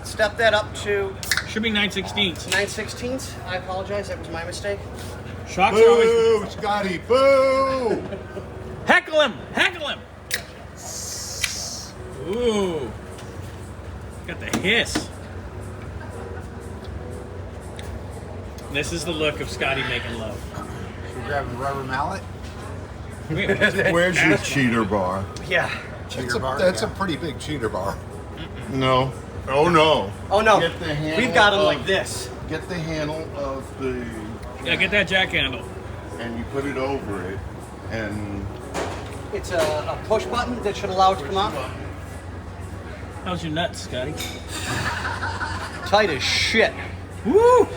Step that up to Should be 9/16. 9/16. I apologize. That was my mistake. Shocks are always. Boo, Scotty, boo! Heckle him! Heckle him! Ooh. Got the hiss. This is the look of Scotty making love. You grabbing a rubber mallet? Where's your cheater bar? Yeah. Cheater bar? That's a pretty big cheater bar. No. Oh no. Oh no. Get the handle We've got them of- like this. Get the handle of the... Yeah, get that jack handle. And you put it over it, and... It's a push button that should allow it to come off. How's your nuts, Scotty? Tight as shit. Woo!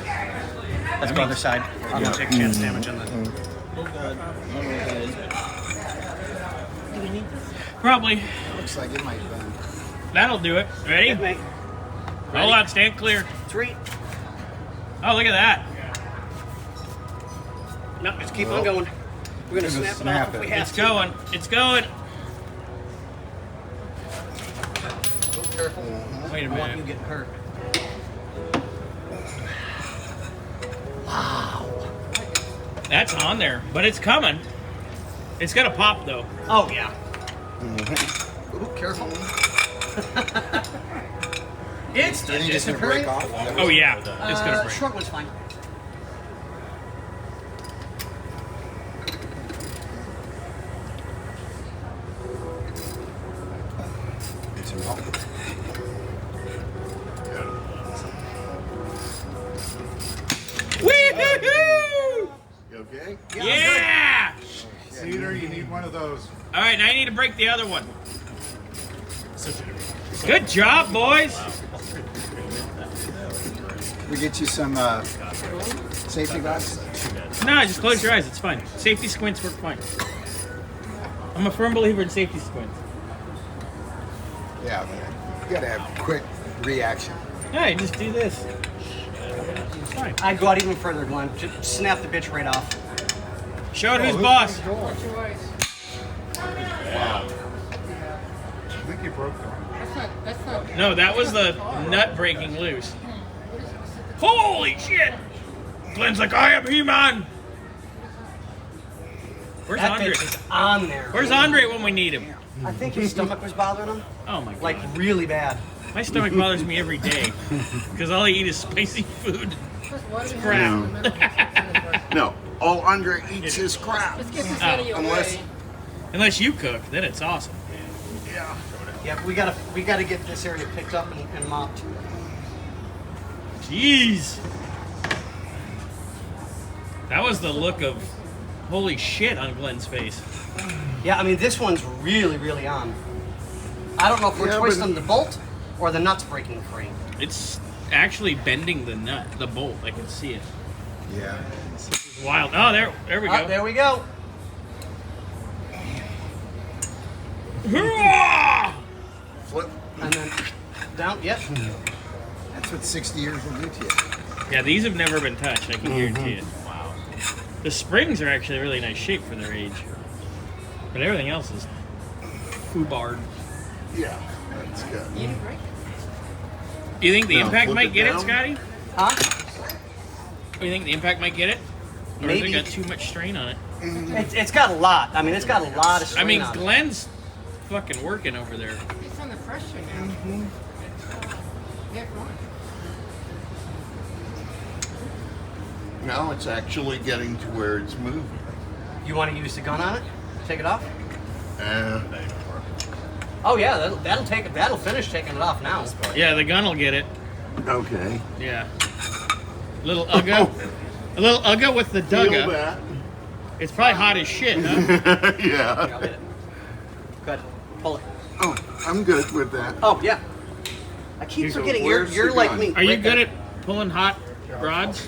Let's go other side. I'm gonna take chance damage on that. Probably. Looks like it might bend. That'll do it. Ready? Hit me. Hold on, stand clear. 3. Oh, look at that. No, just keep on going. We're gonna snap it off if we have It's to. going. It's going. Careful. Wait a I want you minute. getting hurt. Wow. That's on there, but it's coming. It's gonna pop though. Oh yeah. Ooh, careful. It's Do you think it's gonna break off? Oh yeah, it's gonna break. Short one's fine. Need some help? Woo-hoo-hoo! You okay? Yeah! Cedar, you need one of those. All right, now I need to break the other one. Good job, boys. We get you some safety glasses? No, just close your eyes. It's fine. Safety squints work fine. I'm a firm believer in safety squints. Yeah, man. You gotta have quick reaction. Hey, just do this. It's fine. I'd go out even further, Glenn. Just snap the bitch right off. Show it who's boss. Wow. I think you broke one. That's not. No, that was the nut breaking loose. Holy shit! Glenn's like, I am He-Man. Where's That Andre? bitch is on there. Where's Andre when we need him? I think his stomach was bothering him, Oh my god. like really bad. My stomach bothers me every day because all I eat is spicy food. It's crap. No, all Andre eats is crap. Let's get this out of your Unless- way. Unless you cook, then it's awesome. Yeah, we gotta get this area picked up and mopped. Jeez. That was the look of holy shit on Glenn's face. Yeah, I mean this one's really, really on. I don't know if we're Yeah, twisting but- the bolt or the nut's breaking free. It's actually bending the nut, the bolt. I can see it. Yeah. It's wild. Oh, there we Ah, go. there we go. Hurrah! Flip. And then down. Yep. That's what 60 years will do to you. Yeah, these have never been touched. I can guarantee it. Wow. The springs are actually really nice shape for their age, but everything else is foobarred. Yeah, that's good. You didn't break it. Do you think the Now, impact flip might it get it, down. Scotty? Huh? Do you think the impact might get it? Or has Maybe. it got too much strain on it? It's got a lot. I mean, it's got a lot of strain I mean, on it. Glenn's fucking working over there. It's under pressure now. Get going. Now it's actually getting to where it's moving. You want to use the gun on it? Take it off? Uh, Oh yeah, that'll take it. That'll finish taking it off now. Yeah, the gun will get it. okay. Yeah. Little Ugga. A little Ugga with the Feel Dugga. that. It's probably hot as shit, huh? Yeah. I'll get it. Good. Pull it. Oh, I'm good with that. Oh yeah. I keep So forgetting where's you're the like gun? me. Are you right good there. at pulling hot rods,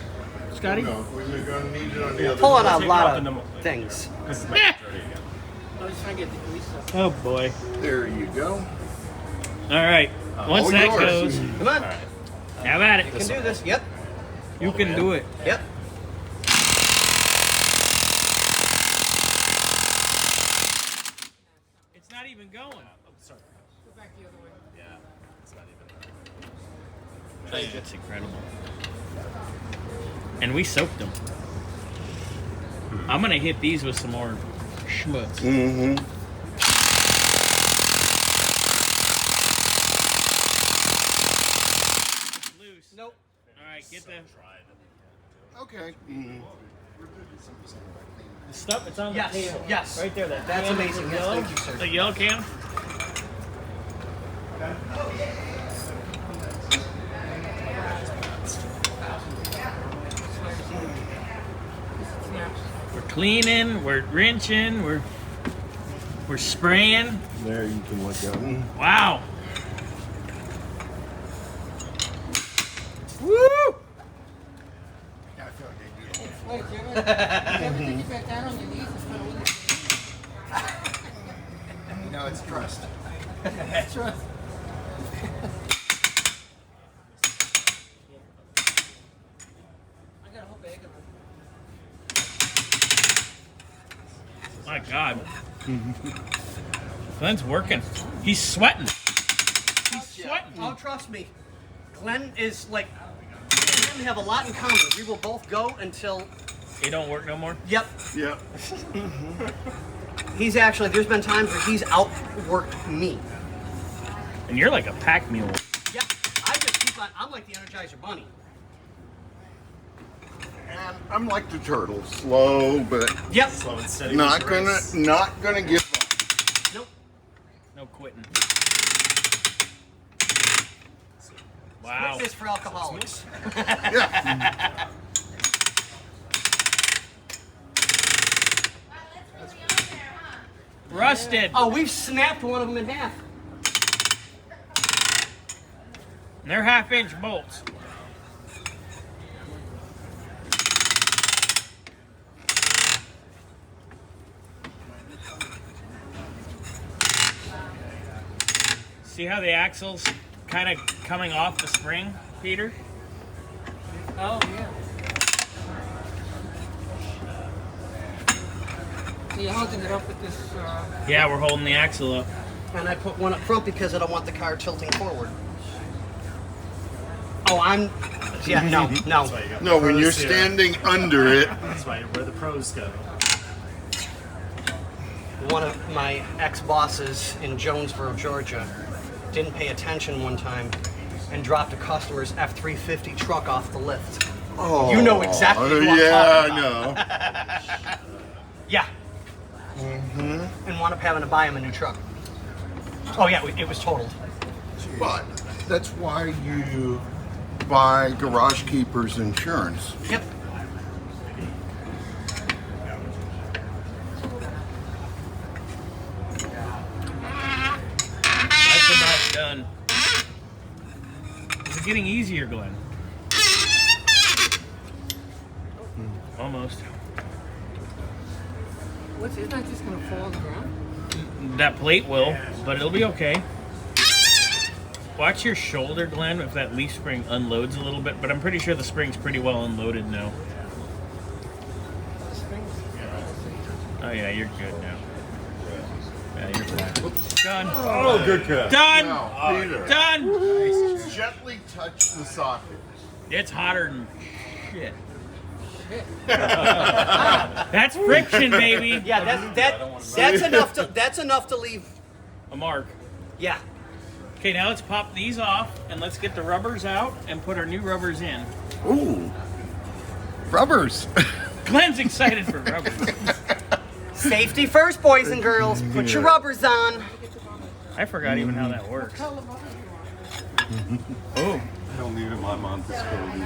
Scotty? No, we're gonna need it on the other pulling side. a lot of things? Eh. I was trying to get the grease off. Oh boy. There you go. All right. Once all that yours. goes, Come on. have at You can it. do this. Yep. You can do it. Yep. It's not even going. Go back the other way. It's incredible. And we soaked them. I'm gonna hit these with some more schmutz. Mm-hmm. Loose. Nope. All right, get the Okay. stuff. It's on Yes, the table. yes. Right there. That That's can amazing. with Yes, yellow. thank you, sir. The yellow can. We're cleaning. We're rinsing. We're spraying. There you can look at them. Wow. Woo! Yeah, I feel like they do. Wait, you ever take it back down on your knees and put it with You know, it's trust. That's right. I got a whole bag of them. My God. Glenn's working. He's sweating. He's sweating. Oh, trust me. Glenn is like, me and him have a lot in common. We will both go until, He don't work no more? yep. Yeah. He's actually, there's been times where he's outworked me. And you're like a pack mule. Yep. I just keep on, I'm like the Energizer Bunny. And I'm like the turtle, slow, but Yep. Slow and steady. not was the race. gonna give up. Nope. No quitting. Wow. Witness for alcoholics. Yeah. Rusted. Oh, we've snapped one of them in half. And they're 1/2-inch bolts. See how the axle's kind of coming off the spring, Peter? Oh, yeah. So you're holding it up with this, Yeah, we're holding the axle up. And I put one up front because I don't want the car tilting forward. Oh, yeah, no. That's why you got No, the when you're pros here. standing under it, That's why where the pros go. One of my ex-bosses in Jonesboro, Georgia, didn't pay attention one time and dropped a customer's F-350 truck off the lift. oh, You know exactly who I'm yeah, talking I know. Yeah. And wound up having to buy him a new truck. Oh yeah, it was totaled. But that's why you buy Garage Keeper's insurance. Yep. That's about done. Is it getting easier, Glenn? Almost. it's not just going to fall on the ground? That plate will, but it'll be okay. Watch your shoulder, Glenn, if that leaf spring unloads a little bit, but I'm pretty sure the spring's pretty well unloaded now. Oh yeah, you're good now. Yeah, you're fine. Done. Oh, good cut. Done! Now, Peter, Done! gently touch the socket. It's hotter than shit. That's friction, baby. Yeah, that's enough to leave. A mark. Yeah. Okay, now let's pop these off and let's get the rubbers out and put our new rubbers in. Ooh, rubbers. Glenn's excited for rubbers. Safety first, boys and girls. Put your rubbers on. I forgot even how that works. I don't leave it my mom's facility.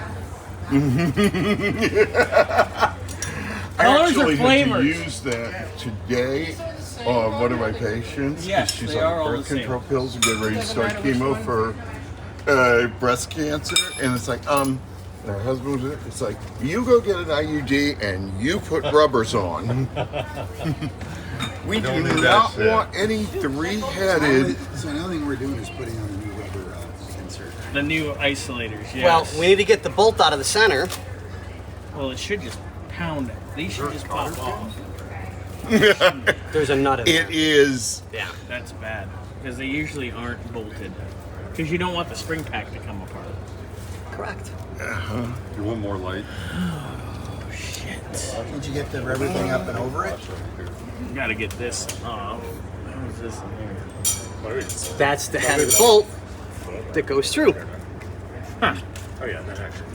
I Colors or actually had to flavors? use that today on one of my patients. 'cause Yes, she's they on are all birth the same. control pills and getting ready to start chemo for breast cancer. And it's like, her husband was there. It's like, you go get an IUD and you put rubbers on. We do Don't do that not shit. want any three-headed. So another thing we're doing is putting on a new rubber insert. The new isolators, yes. Well, we need to get the bolt out of the center. Well, it should just pound it. These should just pop off. There's a nut in there. It is. Yeah. That's bad. Because they usually aren't bolted. Because you don't want the spring pack to come apart. Correct. You want more light? Did you get the rubber thing up and over it? You gotta get this off. What is this in here? That's the head of the bolt that goes through. Oh yeah, that actually.